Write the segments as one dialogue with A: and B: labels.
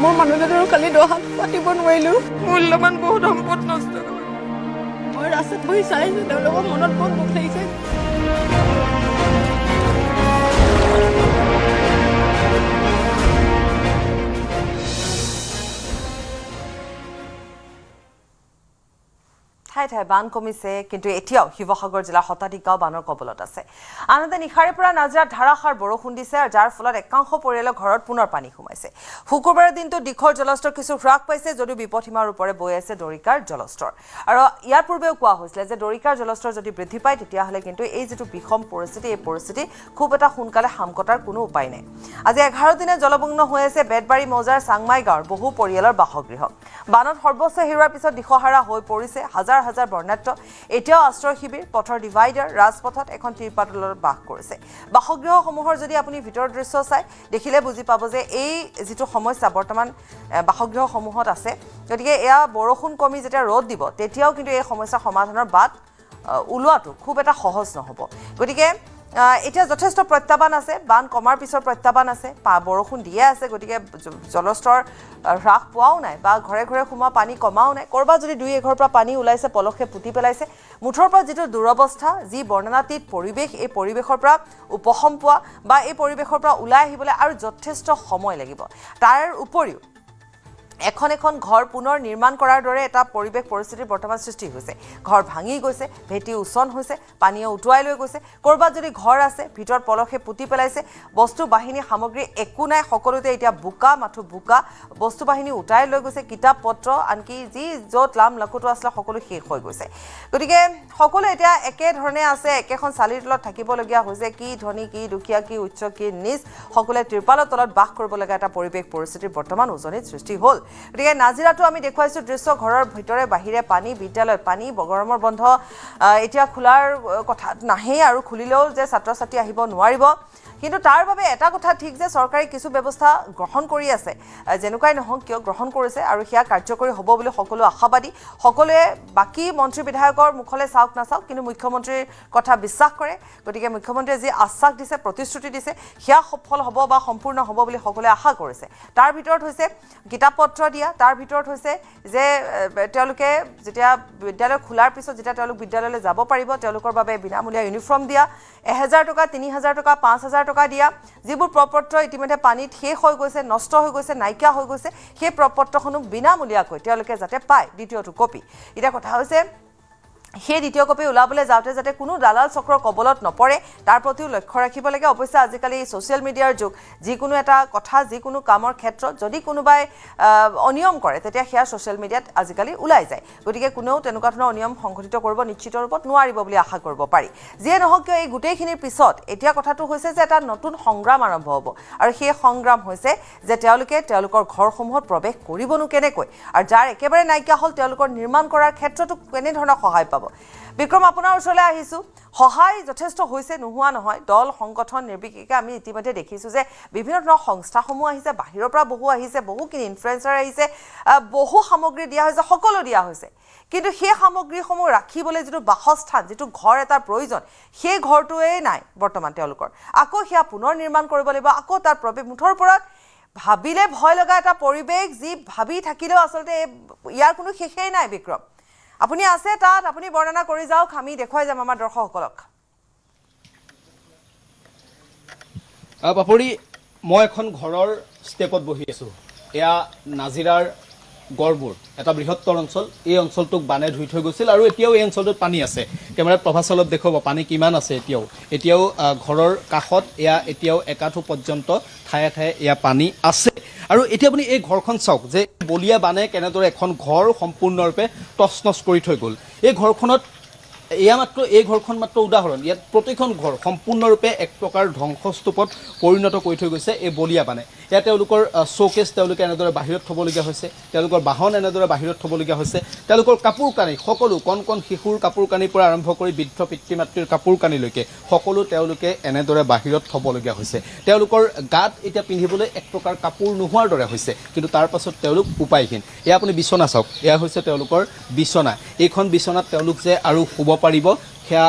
A: মোৰ মানুহজনৰ কালি দহাত পাতিব নোৱাৰিলোঁ মূল্যৱান বহুত সম্পদ নষ্ট কৰিলোঁ মই ৰাস্তাত বহি চাইছোঁ তেওঁলোকৰ মনত বহুত দুখ লাগিছে
B: ঠাই ঠাই বান কমিছে কিন্তু এতিয়াও শিৱসাগৰ জিলাৰ শতাধিক গাঁও বানৰ কবলত আছে আনহাতে নিশাৰে পৰা নাজিৰাত ধাৰাসাৰ বৰষুণ দিছে আৰু যাৰ ফলত একাংশ পৰিয়ালৰ ঘৰত পুনৰ পানী সোমাইছে শুকুৰবাৰৰ দিনটো দিখৰ জলস্তৰ কিছু হ্ৰাস পাইছে যদিও বিপদসীমাৰ ওপৰে বৈ আছে দৰিকাৰ জলস্তৰ আৰু ইয়াৰ পূৰ্বেও কোৱা হৈছিলে যে দৰিকাৰ জলস্তৰ যদি বৃদ্ধি পায় তেতিয়াহ'লে কিন্তু এই যিটো বিষম পৰিস্থিতি এই পৰিস্থিতি খুব এটা সোনকালে হাম কটাৰ কোনো উপায় নাই আজি 11 দিনে জলমগ্ন হৈ আছে বেতবাৰী মৌজাৰ চাংমাই গাঁৱৰ বহু পৰিয়ালৰ বাসগৃহ বানত সৰ্বোচ্চ হেৰুৱাৰ পিছত দিশহাৰা হৈ পৰিছে হাজাৰ হাজাৰ বৰ্ণাঢ্য এতিয়াও আশ্ৰয় শিবিৰ পথৰ ডিভাইডাৰ ৰাজপথত এখন তিৰপাতলত বাস কৰিছে বাসগৃহসমূহৰ যদি আপুনি ভিতৰৰ দৃশ্য চাই দেখিলে বুজি পাব যে এই যিটো সমস্যা বৰ্তমান বাসগৃহসমূহত আছে গতিকে এয়া বৰষুণ কমি যেতিয়া ৰ'দ দিব তেতিয়াও কিন্তু এই সমস্যা সমাধানৰ বাট ওলোৱাটো খুব এটা সহজ নহ'ব গতিকে এতিয়া যথেষ্ট প্ৰত্যাহ্বান আছে বান কমাৰ পিছৰ প্ৰত্যাহ্বান আছে বৰষুণ দিয়ে আছে গতিকে জলস্তৰ হ্ৰাস পোৱাও নাই বা ঘৰে ঘৰে সোমোৱা পানী কমাও নাই কৰবাত যদি দুই এঘৰৰ পৰা পানী ওলাইছে পলসে পুতি পেলাইছে মুঠৰ পৰা যিটো দুৰৱস্থা যি বৰ্ণনাতীত পৰিৱেশ এই পৰিৱেশৰ পৰা উপশম পোৱা বা এই পৰিৱেশৰ পৰা ওলাই আহিবলৈ আৰু যথেষ্ট সময় লাগিব তাৰ উপৰিও এখন এখন ঘৰ পুনৰ নিৰ্মাণ কৰাৰ দৰে এটা পৰিৱেশ পৰিস্থিতিৰ বৰ্তমান সৃষ্টি হৈছে ঘৰ ভাঙি গৈছে ভেটি উচন হৈছে পানীয়ে উটুৱাই লৈ গৈছে কৰবাত যদি ঘৰ আছে ভিতৰত পলসে পুতি পেলাইছে বস্তু বাহিনী সামগ্ৰী একো নাই সকলোতে এতিয়া বোকা মাথো বোকা বস্তু বাহিনী উটাই লৈ গৈছে কিতাপ পত্ৰ আনকি যি য'ত লাম লাকুটো আছিলে সকলো শেষ হৈ গৈছে গতিকে সকলো এতিয়া একে ধৰণে আছে একেখন চালিৰ তলত থাকিবলগীয়া হৈছে কি ধনী কি দুখীয়া কি উচ্চ কি নিজ সকলোৱে ত্ৰিপালৰ তলত বাস কৰিব লগা এটা পৰিৱেশ পৰিস্থিতিৰ বৰ্তমান উজনিত সৃষ্টি হ'ল গতিকে নাজিৰাটো আমি দেখুৱাইছোঁ দৃশ্য ঘৰৰ ভিতৰে বাহিৰে পানী বিদ্যালয়ত পানী গৰমৰ বন্ধ এতিয়া খোলাৰ কথা নাহেই আৰু খুলিলেও যে ছাত্ৰ ছাত্ৰী আহিব নোৱাৰিব কিন্তু তাৰ বাবে এটা কথা ঠিক যে চৰকাৰে কিছু ব্যৱস্থা গ্ৰহণ কৰি আছে যেনেকুৱাই নহওক কিয় গ্ৰহণ কৰিছে আৰু সেয়া কাৰ্যকৰী হ'ব বুলি সকলো আশাবাদী সকলোৱে বাকী মন্ত্ৰী বিধায়কৰ মুখলৈ চাওক নাচাওক কিন্তু মুখ্যমন্ত্ৰীৰ কথা বিশ্বাস কৰে গতিকে মুখ্যমন্ত্ৰীয়ে যি আশ্বাস দিছে প্ৰতিশ্ৰুতি দিছে সেয়া সফল হ'ব বা সম্পূৰ্ণ হ'ব বুলি সকলোৱে আশা কৰিছে তাৰ ভিতৰত হৈছে কিতাপ পত্ৰ দিয়া তাৰ ভিতৰত হৈছে যে তেওঁলোকে যেতিয়া বিদ্যালয় খোলাৰ পিছত যেতিয়া তেওঁলোক বিদ্যালয়লৈ যাব পাৰিব তেওঁলোকৰ বাবে বিনামূলীয়া ইউনিফৰ্ম দিয়া 1000 টকা 3000 টকা 5000 টকা দিয়া যিবোৰ প্ৰপত্ৰ ইতিমধ্যে পানীত শেষ হৈ গৈছে নষ্ট হৈ গৈছে নাইকিয়া হৈ গৈছে সেই প্ৰপত্ৰসমূহ বিনামূলীয়াকৈ তেওঁলোকে যাতে পায় দ্বিতীয়টো কপি এটা কথা হৈছে সেই দ্বিতীয় কপি ওলাবলৈ যাওঁতে যাতে কোনো দালাল চক্ৰৰ কবলত নপৰে তাৰ প্ৰতিও লক্ষ্য ৰাখিব লাগে অৱশ্যে আজিকালি ছ'চিয়েল মিডিয়াৰ যুগ যিকোনো এটা কথা যিকোনো কামৰ ক্ষেত্ৰত যদি কোনোবাই অনিয়ম কৰে তেতিয়া সেয়া ছ'চিয়েল মিডিয়াত আজিকালি ওলাই যায় গতিকে কোনেও তেনেকুৱা ধৰণৰ অনিয়ম সংঘটিত কৰিব নিশ্চিত ৰূপত নোৱাৰিব বুলি আশা কৰিব পাৰি যিয়ে নহওক কিয় এই গোটেইখিনিৰ পিছত এতিয়া কথাটো হৈছে যে এটা নতুন সংগ্ৰাম আৰম্ভ হ'ব আৰু সেই সংগ্ৰাম হৈছে যে তেওঁলোকে তেওঁলোকৰ ঘৰসমূহত প্ৰৱেশ কৰিবনো কেনেকৈ আৰু যাৰ একেবাৰে নাইকিয়া হ'ল তেওঁলোকৰ নিৰ্মাণ কৰাৰ ক্ষেত্ৰতো কেনেধৰণৰ সহায় পাব বিক্ৰম আপোনাৰ ওচৰলৈ আহিছোঁ সহায় যথেষ্ট হৈছে নোহোৱা নহয় দল সংগঠন নিৰ্বিশেষে আমি ইতিমধ্যে দেখিছোঁ যে বিভিন্ন ধৰণৰ সংস্থাসমূহ আহিছে বাহিৰৰ পৰা বহু আহিছে বহুখিনি ইনফ্লুৱেঞ্চাৰ আহিছে বহু সামগ্ৰী দিয়া হৈছে সকলো দিয়া হৈছে কিন্তু সেই সামগ্ৰীসমূহ ৰাখিবলৈ যিটো বাসস্থান যিটো ঘৰ এটাৰ প্ৰয়োজন সেই ঘৰটোৱেই নাই বৰ্তমান তেওঁলোকৰ আকৌ সেয়া পুনৰ নিৰ্মাণ কৰিব লাগিব আকৌ তাৰ প্ৰৱেশ মুঠৰ ওপৰত ভাবিলে ভয় লগা এটা পৰিৱেশ যি ভাবি থাকিলেও আচলতে ইয়াৰ কোনো শেষেই নাই বিক্ৰম আপুনি আছে তাত আপুনি বৰ্ণনা কৰি যাওক আমি দেখুৱাই যাম আমাৰ দৰ্শকসকলক
C: বাপৰি মই এখন ঘৰৰ ষ্টেপত বহি আছোঁ এয়া নাজিৰাৰ গড়মূৰ এটা বৃহত্তৰ অঞ্চল এই অঞ্চলটোক বানে ধুই থৈ গৈছিল আৰু এতিয়াও এই অঞ্চলটোত পানী আছে কেমেৰাত প্ৰভাচলত দেখুৱাব পানী কিমান আছে এতিয়াও ঘৰৰ কাষত এয়া এতিয়াও একাঠু পৰ্যন্ত ঠায়ে ঠায়ে এয়া পানী আছে আৰু এতিয়া আপুনি এই ঘৰখন চাওক যে বলিয়া বানে কেনেদৰে এখন ঘৰ সম্পূৰ্ণৰূপে তছনছ কৰি থৈ গ'ল এই ঘৰখনত এয়া মাত্ৰ এই ঘৰখন মাত্ৰ উদাহৰণ ইয়াত প্ৰতিখন ঘৰ সম্পূৰ্ণৰূপে এক প্ৰকাৰ ধ্বংসস্তূপত পৰিণত কৰি থৈ গৈছে এই বলিয়া বানে ইয়াত তেওঁলোকৰ শ্ব'কেছ তেওঁলোকে এনেদৰে বাহিৰত থ'বলগীয়া হৈছে তেওঁলোকৰ বাহন এনেদৰে বাহিৰত থ'বলগীয়া হৈছে তেওঁলোকৰ কাপোৰ কানি সকলো কণ কণ শিশুৰ কাপোৰ কানিৰ পৰা আৰম্ভ কৰি বৃদ্ধ পিতৃ মাতৃৰ কাপোৰ কানিলৈকে সকলো তেওঁলোকে এনেদৰে বাহিৰত থ'বলগীয়া হৈছে তেওঁলোকৰ গাত এতিয়া পিন্ধিবলৈ এক প্ৰকাৰ কাপোৰ নোহোৱাৰ দৰে হৈছে কিন্তু তাৰ পাছত তেওঁলোক উপায়হীন এয়া আপুনি বিচনা চাওক এয়া হৈছে তেওঁলোকৰ বিচনা এইখন বিচনাত তেওঁলোক যে আৰু শুব পাৰিব সেয়া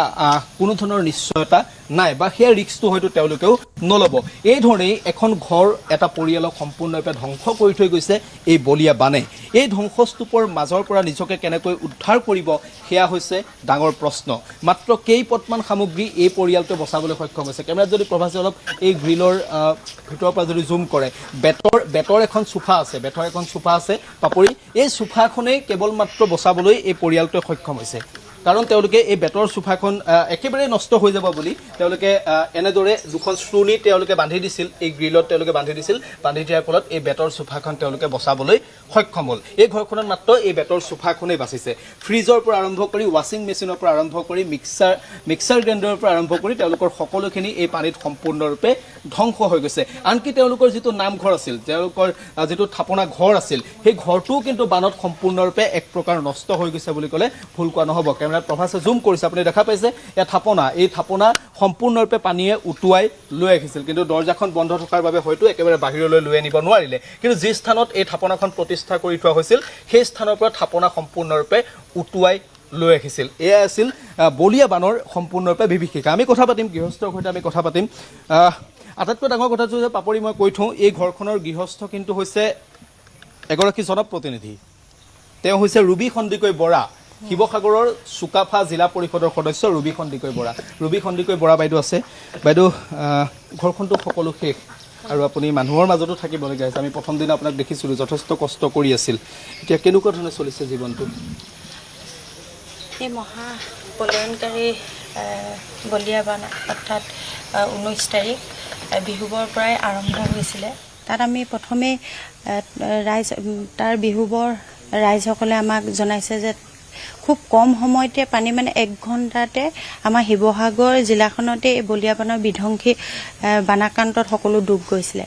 C: কোনো ধৰণৰ নিশ্চয়তা নাই বা সেয়া ৰিস্কটো হয়তো তেওঁলোকেও নল'ব। এই ধৰণেই এখন ঘৰ এটা পৰিয়ালক সম্পূৰ্ণৰূপে ধ্বংস কৰি থৈ গৈছে এই বলীয়া বানে। এই ধ্বংসস্তূপৰ মাজৰ পৰা নিজকে কেনেকৈ উদ্ধাৰ কৰিব সেয়া হৈছে ডাঙৰ প্ৰশ্ন। মাত্ৰ কেইপটমান সামগ্ৰী এই পৰিয়ালটোৱে বচাবলৈ সক্ষম হৈছে। কেমেৰাত যদি প্ৰভাসে অলপ এই গ্ৰিলৰ ভিতৰৰ পৰা যদি জুম কৰে, বেতৰ এখন সোফা আছে পাপৰি, এই সোফাখনেই কেৱল মাত্ৰ বচাবলৈ এই পৰিয়ালটোৱে সক্ষম হৈছে। কাৰণ তেওঁলোকে এই বেতৰ সোফাখন একেবাৰে নষ্ট হৈ যাব বুলি তেওঁলোকে এনেদৰে দুখন শ্ৰুণি তেওঁলোকে বান্ধি দিছিল, এই গ্ৰিলত তেওঁলোকে বান্ধি দিছিল। বান্ধি দিয়াৰ ফলত এই বেতৰ সোফাখন তেওঁলোকে বচাবলৈ সক্ষম হ'ল। এই ঘৰখনত মাত্ৰ এই বেতৰ সোফাখনেই বাচিছে। ফ্ৰিজৰ পৰা আৰম্ভ কৰি ৱাশ্বিং মেচিনৰ পৰা আৰম্ভ কৰি মিক্সাৰ গ্ৰাইণ্ডাৰৰ পৰা আৰম্ভ কৰি তেওঁলোকৰ সকলোখিনি এই পানীত সম্পূৰ্ণৰূপে ধ্বংস হৈ গৈছে। আনকি তেওঁলোকৰ যিটো নামঘৰ আছিল, তেওঁলোকৰ যিটো থাপনা ঘৰ আছিল, সেই ঘৰটোও কিন্তু বানত সম্পূৰ্ণৰূপে এক প্ৰকাৰ নষ্ট হৈ গৈছে বুলি ক'লে ভুল কোৱা নহ'ব। কেমেৰাত প্ৰভাসে জুম কৰিছে, আপুনি দেখা পাইছে এই থাপনা সম্পূৰ্ণৰূপে পানীয়ে উটুৱাই লৈ আহিছিল। কিন্তু দৰ্জাখন বন্ধ থকাৰ বাবে হয়তো একেবাৰে বাহিৰলৈ লৈ আনিব নোৱাৰিলে। কিন্তু যি স্থানত এই থাপনাখন প্ৰতিষ্ঠা কৰি থোৱা হৈছিল, সেই স্থানৰ পৰা থাপনা সম্পূৰ্ণৰূপে উটুৱাই লৈ আহিছিল। এয়া আছিল বলীয়া বানৰ সম্পূৰ্ণৰূপে বিভীষিকা। আমি কথা পাতিম গৃহস্থৰ সৈতে, আমি কথা পাতিম। আটাইতকৈ ডাঙৰ কথাটো যে পাপৰি মই কৈ থওঁ, এই ঘৰখনৰ গৃহস্থ কিন্তু হৈছে এগৰাকী জনপ্ৰতিনিধি। তেওঁ হৈছে ৰুবি সন্দিকৈ বৰা, শিৱসাগৰৰ চুকাফা জিলা পৰিষদৰ সদস্য ৰুবি সন্দিকৈ বৰা বাইদেউ আছে। বাইদেউ, ঘৰখনটো সকলো শেষ আৰু আপুনি মানুহৰ মাজতো থাকিবলগীয়া হৈছে। আমি প্ৰথম দিনা আপোনাক দেখিছিলোঁ যথেষ্ট কষ্ট কৰি আছিল। এতিয়া কেনেকুৱা ধৰণে চলিছে জীৱনটো?
D: এই মহা প্ৰলয়নকাৰী বলীয়া বান অৰ্থাৎ 19 তাৰিখ বিহুবৰ পৰাই আৰম্ভ হৈছিলে। তাত আমি প্ৰথমে তাৰ বিহুবৰ ৰাইজসকলে আমাক জনাইছে যে খুব কম সময়তে পানী, মানে 1 ঘণ্টাতে আমাৰ শিৱসাগৰ জিলাখনতে এই বলীয়া বানৰ বিধ্বংসী বানাক্ৰান্তত সকলো ডুব গৈছিলে।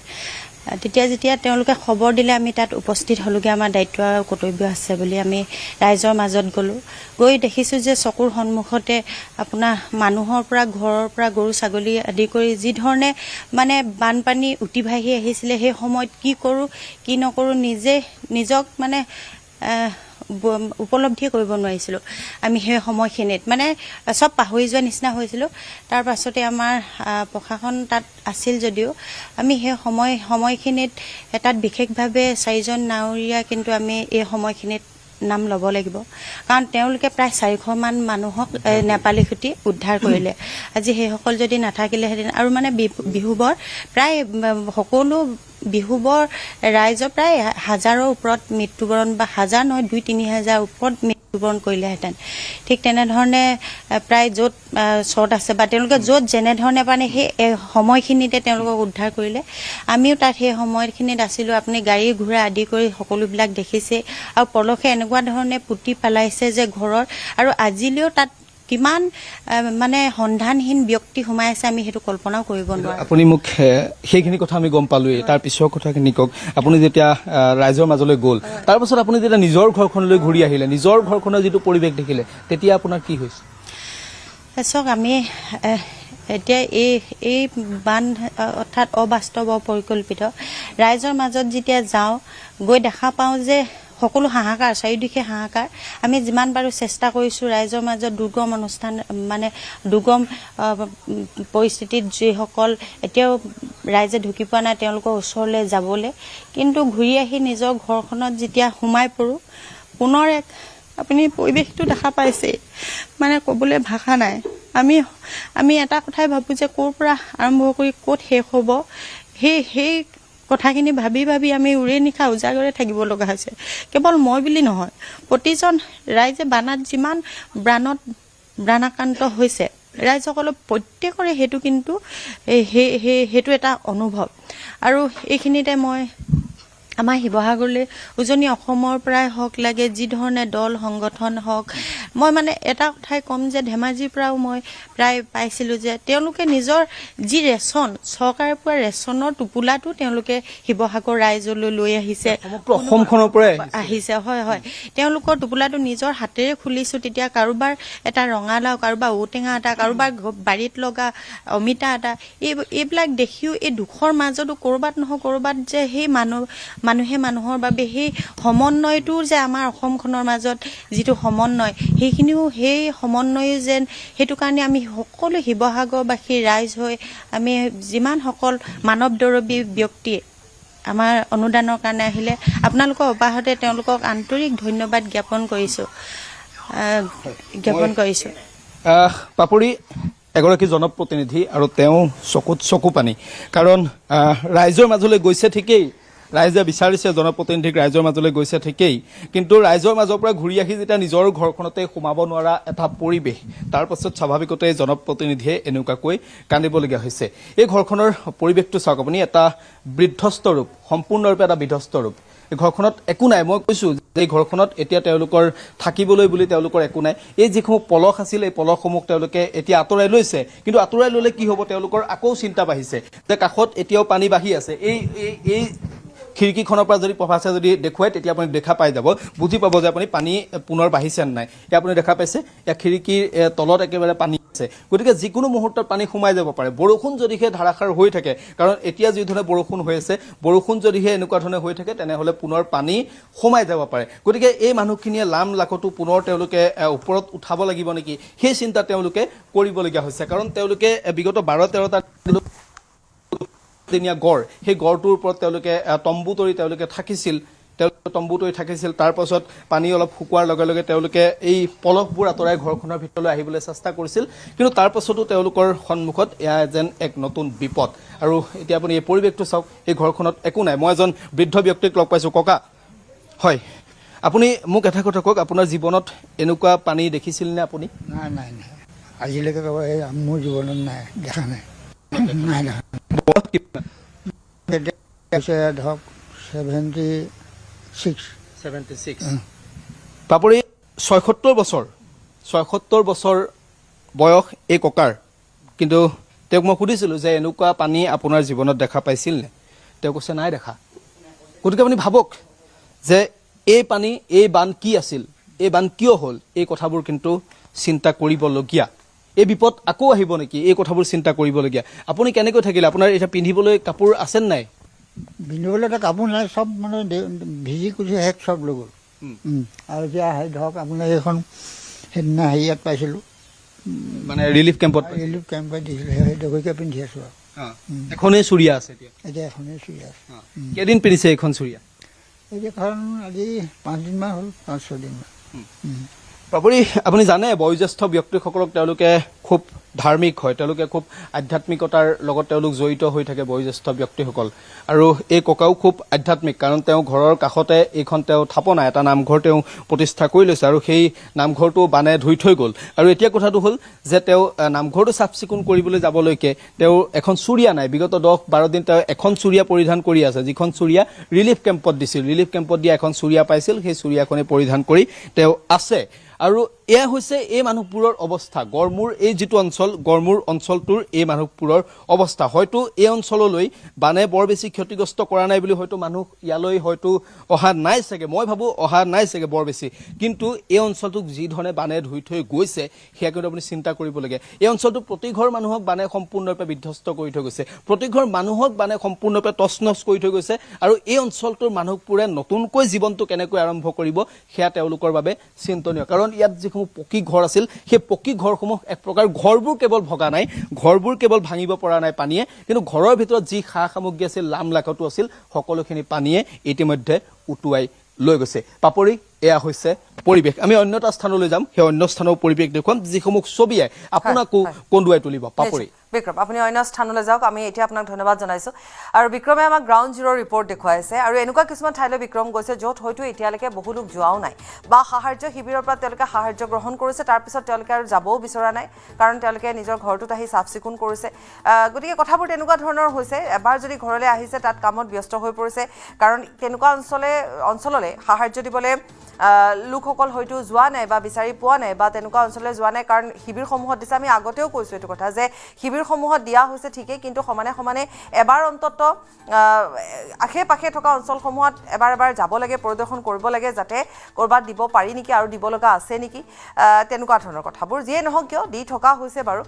D: তেতিয়া যেতিয়া তেওঁলোকে খবৰ দিলে, আমি তাত উপস্থিত হ'লোগৈ। আমাৰ দায়িত্ব আৰু কৰ্তব্য আছে বুলি আমি ৰাইজৰ মাজত গ'লোঁ। গৈ দেখিছোঁ যে চকুৰ সন্মুখতে আপোনাৰ মানুহৰ পৰা, ঘৰৰ পৰা গৰু ছাগলী আদি কৰি যি ধৰণে মানে বানপানী উটি ভাহি আহিছিলে, সেই সময়ত কি কৰোঁ কি নকৰোঁ নিজক মানে উপলব্ধি কৰিব নোৱাৰিছিলোঁ। আমি সেই সময়খিনিত মানে চব পাহৰি যোৱা নিচিনা হৈছিলোঁ। তাৰ পাছতে আমাৰ প্ৰশাসন তাত আছিল যদিও আমি সেই সময়খিনিত তাত বিশেষভাৱে 4জন নাৱৰীয়া কিন্তু আমি এই সময়খিনিত নাম ল'ব লাগিব। কাৰণ তেওঁলোকে প্ৰায় 400মান মানুহক নেপালী খুটি উদ্ধাৰ কৰিলে। আজি সেইসকল যদি নাথাকিলেহেঁতেন, আৰু মানে বিহুবৰ প্ৰায় সকলো বিহুবৰ ৰাইজৰ প্ৰায় 1000ৰ ওপৰত মৃত্যুবৰণ, বা 1000 নহয় 2-3 হাজাৰ ওপৰত মৃত্যুবৰণ কৰিলেহেঁতেন। ঠিক তেনেধৰণে প্ৰায় য'ত শ্বৰ্ট আছে বা তেওঁলোকে য'ত যেনেধৰণে মানে সেই সময়খিনিতে তেওঁলোকক উদ্ধাৰ কৰিলে। আমিও তাত সেই সময়খিনিত আছিলোঁ। আপুনি গাড়ী ঘোঁৰা আদি কৰি সকলোবিলাক দেখিছে। আৰু পলসে এনেকুৱা ধৰণে পুতি পেলাইছে যে ঘৰৰ, আৰু আজিলৈও তাত কিমান মানে সন্ধানহীন ব্যক্তি সোমাই আছে আমি সেইটো কল্পনাও কৰিব নোৱাৰোঁ।
C: আপুনি মোক সেইখিনি কথা আমি গম পালোৱেই, তাৰ পিছৰ কথাখিনি কওক। আপুনি যেতিয়া ৰাইজৰ মাজলৈ গ'ল, তাৰপাছত আপুনি যেতিয়া নিজৰ ঘৰখনলৈ ঘূৰি আহিলে, নিজৰ ঘৰখনৰ যিটো পৰিৱেশ দেখিলে, তেতিয়া আপোনাৰ কি হৈছে?
D: চাওক, আমি এতিয়া এই বান অৰ্থাৎ অবাস্তৱ, অপৰিকল্পিত ৰাইজৰ মাজত যেতিয়া যাওঁ, গৈ দেখা পাওঁ যে সকলো হাহাকাৰ, চাৰিওদিশে হাহাকাৰ। আমি যিমান পাৰোঁ চেষ্টা কৰিছোঁ ৰাইজৰ মাজত দুৰ্গম অনুষ্ঠান, মানে দুৰ্গম পৰিস্থিতিত যিসকল এতিয়াও ৰাইজে ঢুকি পোৱা নাই তেওঁলোকৰ ওচৰলৈ যাবলৈ। কিন্তু ঘূৰি আহি নিজৰ ঘৰখনত যেতিয়া সোমাই পৰোঁ, পুনৰ আপুনি পৰিৱেশটো দেখা পাইছেই, মানে ক'বলৈ ভাষা নাই। আমি এটা কথাই ভাবোঁ যে ক'ৰ পৰা আৰম্ভ কৰি ক'ত শেষ হ'ব, সেই কথাখিনি ভাবি ভাবি আমি উৰে নিশা উজাগৰে থাকিব লগা হৈছে। কেৱল মই বুলি নহয়, প্ৰতিজন ৰাইজে বানাত যিমান বানাক্ৰান্ত হৈছে ৰাইজসকলৰ প্ৰত্যেকৰে সেইটো কিন্তু সেইটো এটা অনুভৱ। আৰু এইখিনিতে মই আমাৰ শিৱসাগৰলৈ উজনি অসমৰ পৰাই হওক লাগে, যি ধৰণে দল সংগঠন হওক, মই মানে এটা কথাই ক'ম যে ধেমাজিৰ পৰাও মই প্ৰায় পাইছিলোঁ যে তেওঁলোকে নিজৰ যি ৰেচন, চৰকাৰে পোৱা ৰেচনৰ টোপোলাটো তেওঁলোকে শিৱসাগৰ ৰাইজলৈ লৈ আহিছে,
C: অসমখনৰ পৰাই
D: আহিছে। হয়, তেওঁলোকৰ টোপোলাটো নিজৰ হাতেৰে খুলিছোঁ। তেতিয়া কাৰোবাৰ এটা ৰঙালাও, কাৰোবাৰ ঔটেঙা এটা, কাৰোবাৰ বাৰীত লগা অমিতা এটা, এইবিলাক দেখিও এই দুখৰ মাজতো ক'ৰবাত নহয় ক'ৰবাত যে সেই মানুহে মানুহৰ বাবে সেই সমন্বয়টো যে আমাৰ অসমখনৰ মাজত যিটো সমন্বয়, সেইখিনিও সেই সমন্বয়ো যেন সেইটো কাৰণে আমি সকলো শিৱসাগৰবাসী ৰাইজ হৈ আমি যিমানসকল মানৱদৰৱী ব্যক্তি আমাৰ অনুদানৰ কাৰণে আহিলে আপোনালোকৰ অবাহতে তেওঁলোকক আন্তৰিক ধন্যবাদ জ্ঞাপন কৰিছোঁ
C: পাপৰি এগৰাকী জনপ্ৰতিনিধি আৰু তেওঁ চকুত চকু পানী কাৰণ ৰাইজৰ মাজলৈ গৈছে ঠিকেই ৰাইজে বিচাৰিছে জনপ্ৰতিনিধিক ৰাইজৰ মাজলৈ গৈছে ঠিকেই কিন্তু ৰাইজৰ মাজৰ পৰা ঘূৰি আহি যেতিয়া নিজৰ ঘৰখনতে সোমাব নোৱাৰা এটা পৰিৱেশ তাৰ পাছত স্বাভাৱিকতে জনপ্ৰতিনিধিয়ে এনেকুৱাকৈ কান্দিবলগীয়া হৈছে এই ঘৰখনৰ পৰিৱেশটো চাওক আপুনি এটা বিধ্বস্ত ৰূপ সম্পূৰ্ণৰূপে এটা বিধ্বস্ত ৰূপ এই ঘৰখনত একো নাই মই কৈছোঁ যে এই ঘৰখনত এতিয়া তেওঁলোকৰ থাকিবলৈ বুলি তেওঁলোকৰ একো নাই এই যিসমূহ পলস আছিল এই পলসসমূহ তেওঁলোকে এতিয়া আঁতৰাই লৈছে কিন্তু আঁতৰাই ল'লে কি হ'ব তেওঁলোকৰ আকৌ চিন্তা বাঢ়িছে যে কাষত এতিয়াও পানী বাঢ়ি আছে এই খিৰিকীখনৰ পৰা যদি প্ৰভাসে যদি দেখুৱাই তেতিয়া আপুনি দেখা পাই যাব বুজি পাব যে আপুনি পানী পুনৰ বাঢ়িছে নাই এতিয়া আপুনি দেখা পাইছে ইয়াৰ খিৰিকীৰ তলত একেবাৰে পানী আছে গতিকে যিকোনো মুহূৰ্তত পানী সোমাই যাব পাৰে বৰষুণ যদিহে ধাৰাসাৰ হৈ থাকে কাৰণ এতিয়া যি ধৰণে বৰষুণ হৈ আছে বৰষুণ যদিহে এনেকুৱা ধৰণে হৈ থাকে তেনেহ'লে পুনৰ পানী সোমাই যাব পাৰে গতিকে এই মানুহখিনিয়ে লাম লাকতো পুনৰ তেওঁলোকে ওপৰত উঠাব লাগিব নেকি সেই চিন্তা তেওঁলোকে কৰিবলগীয়া হৈছে কাৰণ তেওঁলোকে বিগত 12-13টা দিনীয়া গড় সেই গড়টোৰ ওপৰত তেওঁলোকে তম্বু তৰি তেওঁলোকে থাকিছিল তম্বু তৰি থাকিছিল তাৰ পাছত পানী অলপ শুকোৱাৰ লগে লগে তেওঁলোকে এই পলসবোৰ আঁতৰাই ঘৰখনৰ ভিতৰলৈ আহিবলৈ চেষ্টা কৰিছিল কিন্তু তাৰ পাছতো তেওঁলোকৰ সন্মুখত এয়া যেন এক নতুন বিপদ আৰু এতিয়া আপুনি এই পৰিৱেশটো চাওক এই ঘৰখনত একো নাই মই এজন বৃদ্ধ ব্যক্তিক লগ পাইছোঁ ককা হয় আপুনি মোক এটা কথা কওক আপোনাৰ জীৱনত এনেকুৱা পানী দেখিছিল নে আপুনি
E: নাই নাই নাই আজিলৈকে মোৰ জীৱনত নাই দেখা নাই নাই দেখা ধৰক 76
C: পাপৰি 76 বছৰ বয়স এই ককাৰ কিন্তু তেওঁক মই সুধিছিলোঁ যে এনেকুৱা পানী আপোনাৰ জীৱনত দেখা পাইছিল নে তেওঁ কৈছে নাই দেখা গতিকে আপুনি ভাবক যে এই পানী এই বান কি আছিল এই বান কিয় হ'ল এই কথাবোৰ কিন্তু চিন্তা কৰিবলগীয়া এই বিপদ আকৌ আহিব নেকি এই কথাবোৰ চিন্তা কৰিবলগীয়া আপুনি কেনেকৈ থাকিলে আপোনাৰ এতিয়া পিন্ধিবলৈ কাপোৰ আছে নাই
E: পিন্ধিবলৈ এটা কাপোৰ নাই চব মানে ভিজি কুচি শেষ চব লৈ গ'ল আৰু এতিয়া ধৰক আপোনাৰ এইখন সেইদিনা হেৰিয়াত পাইছিলোঁ
C: মানে ৰিলিফ কেম্পত
E: দিছিলোঁ সেই ডগৈকে পিন্ধি আছোঁ আৰু
C: এখনেই চুৰিয়া আছে
E: এতিয়া এখনেই চুৰি আছে
C: কেইদিন পিন্ধিছে এইখন চুৰিয়া
E: এইকেইখন আজি 5 দিনমান হ'ল 5-6 দিনমান
C: পাপৰি আপুনি জানে বয়োজ্যেষ্ঠ ব্যক্তিসকলক তেওঁলোকে খুব ধাৰ্মিক হয় তেওঁলোকে খুব আধ্যাত্মিকতাৰ লগত তেওঁলোক জড়িত হৈ থাকে বয়োজ্যেষ্ঠ ব্যক্তিসকল আৰু এই ককাও খুব আধ্যাত্মিক কাৰণ তেওঁ ঘৰৰ কাষতে এইখন তেওঁ থাপনা এটা নামঘৰ তেওঁ প্ৰতিষ্ঠা কৰি লৈছে আৰু সেই নামঘৰটো বানে ধুই থৈ গ'ল আৰু এতিয়া কথাটো হ'ল যে তেওঁ নামঘৰটো চাফ চিকুণ কৰিবলৈ যাবলৈকে তেওঁ এখন চুৰিয়া নাই বিগত 10-12 দিন তেওঁ এখন চুৰিয়া পৰিধান কৰি আছে যিখন চুৰিয়া ৰিলিফ কেম্পত দিছিল ৰিলিফ কেম্পত দিয়া এখন চুৰিয়া পাইছিল সেই চুৰিয়াখনে পৰিধান কৰি তেওঁ আছে আৰু এয়া হৈছে এই মানুহবোৰৰ অৱস্থা গড়মূৰ এই যিটো অঞ্চল গড়মূৰ অঞ্চলটোৰ এই মানুহবোৰৰ অৱস্থা হয়তো এই অঞ্চললৈ বানে বৰ বেছি ক্ষতিগ্ৰস্ত কৰা নাই বুলি হয়তো মানুহ ইয়ালৈ হয়তো অহা নাই চাগে মই ভাবোঁ অহা নাই চাগে বৰ বেছি কিন্তু এই অঞ্চলটোক যি ধৰণে বানে ধুই থৈ গৈছে সেয়া কিন্তু আপুনি চিন্তা কৰিবলগীয়া এই অঞ্চলটো প্ৰতি ঘৰ মানুহক বানে সম্পূৰ্ণৰূপে বিধ্বস্ত কৰি থৈ গৈছে প্ৰতি ঘৰ মানুহক বানে সম্পূৰ্ণৰূপে তছনছ কৰি থৈ গৈছে আৰু এই অঞ্চলটোৰ মানুহবোৰে নতুনকৈ জীৱনটো কেনেকৈ আৰম্ভ কৰিব সেয়া তেওঁলোকৰ বাবে চিন্তনীয় কাৰণ ইয়াত যিসমূহ পকী ঘৰ আছিল সেই পকী ঘৰসমূহ এক প্ৰকাৰ ঘৰবোৰ কেৱল ভগা নাই ঘৰবোৰ কেৱল ভাঙিব পৰা নাই পানীয়ে কিন্তু ঘৰৰ ভিতৰত যি সা সামগ্ৰী আছিল লাম লাকতো আছিল সকলোখিনি পানীয়ে ইতিমধ্যে উটুৱাই লৈ গৈছে পাপৰি এয়া হৈছে পৰিৱেশ আমি অন্য এটা স্থানলৈ যাম সেই অন্য স্থানৰ পৰিৱেশ দেখুৱাম যিসমূহ ছবিয়ে আপোনাকো কন্দুৱাই তুলিব পাপৰি
B: বিক্ৰম আপুনি অন্য স্থানলৈ যাওক আমি এতিয়া আপোনাক ধন্যবাদ জনাইছোঁ আৰু বিক্ৰমে আমাক গ্ৰাউণ্ড জিৰ' ৰিপৰ্ট দেখুৱাইছে আৰু এনেকুৱা কিছুমান ঠাইলৈ বিক্ৰম গৈছে য'ত হয়তো এতিয়ালৈকে বহু লোক যোৱাও নাই বা সাহায্য শিবিৰৰ পৰা তেওঁলোকে সাহায্য গ্ৰহণ কৰিছে তাৰপিছত তেওঁলোকে আৰু যাবও বিচৰা নাই কাৰণ তেওঁলোকে নিজৰ ঘৰটোত আহি চাফ চিকুণ কৰিছে গতিকে কথাবোৰ তেনেকুৱা ধৰণৰ হৈছে এবাৰ যদি ঘৰলৈ আহিছে তাত কামত ব্যস্ত হৈ পৰিছে কাৰণ তেনেকুৱা অঞ্চললৈ সাহায্য দিবলৈ লোকসকল হয়তো যোৱা নাই বা বিচাৰি পোৱা নাই বা তেনেকুৱা অঞ্চললৈ যোৱা নাই কাৰণ শিবিৰসমূহত দিছে আমি আগতেও কৈছোঁ এইটো কথা যে শিবিৰসমূহত দিয়া হৈছে ঠিকেই কিন্তু সমানে সমানে এবাৰ অন্তত আশে পাশে থকা অঞ্চলসমূহত এবাৰ যাব লাগে পৰিদৰ্শন কৰিব লাগে যাতে ক'ৰবাত দিব পাৰি নেকি আৰু দিব লগা আছে নেকি তেনেকুৱা ধৰণৰ কথাবোৰ যিয়ে নহওক কিয় দি থকা হৈছে বাৰু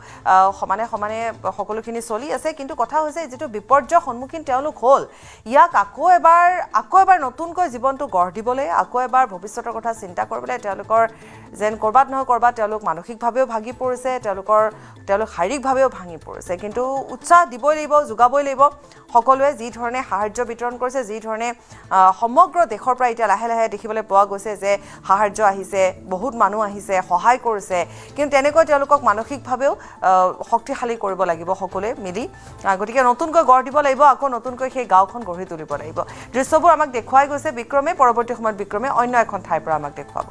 B: সমানে সমানে সকলোখিনি চলি আছে কিন্তু কথা হৈছে যিটো বিপৰ্যয়ৰ সন্মুখীন তেওঁলোক হ'ল ইয়াক আকৌ এবাৰ নতুনকৈ জীৱনটো গঢ় দিবলৈ আকৌ এবাৰ ভৱিষ্যতৰ কথা চিন্তা কৰিবলৈ তেওঁলোকৰ যেন কৰবাত নহয় কৰবাত তেওঁলোক মানসিকভাৱেও ভাগি পৰিছে, তেওঁলোক শাৰীৰিকভাৱেও ভাঙি পৰিছে। কিন্তু উৎসাহ দিবই লাগিব, যোগাবই লাগিব। সকলোৱে যি ধৰণে সাহায্য বিতৰণ কৰিছে, যি ধৰণে সমগ্ৰ দেশৰ পৰা এতিয়া লাহে লাহে দেখিবলৈ পোৱা গৈছে যে সাহায্য আহিছে, বহুত মানুহ আহিছে, সহায় কৰিছে। কিন্তু তেনেকৈ তেওঁলোকক মানসিকভাৱেও শক্তিশালী কৰিব লাগিব সকলোৱে মিলি। গতিকে নতুনকৈ গঢ় দিব লাগিব, আকৌ নতুনকৈ সেই গাঁওখন গঢ়ি তুলিব লাগিব। দৃশ্যবোৰ আমাক দেখুৱাই গৈছে বিক্ৰমে, পৰৱৰ্তী সময়ত বিক্ৰমে অন্য এখন ঠাইৰ পৰা আমাক দেখুৱাব।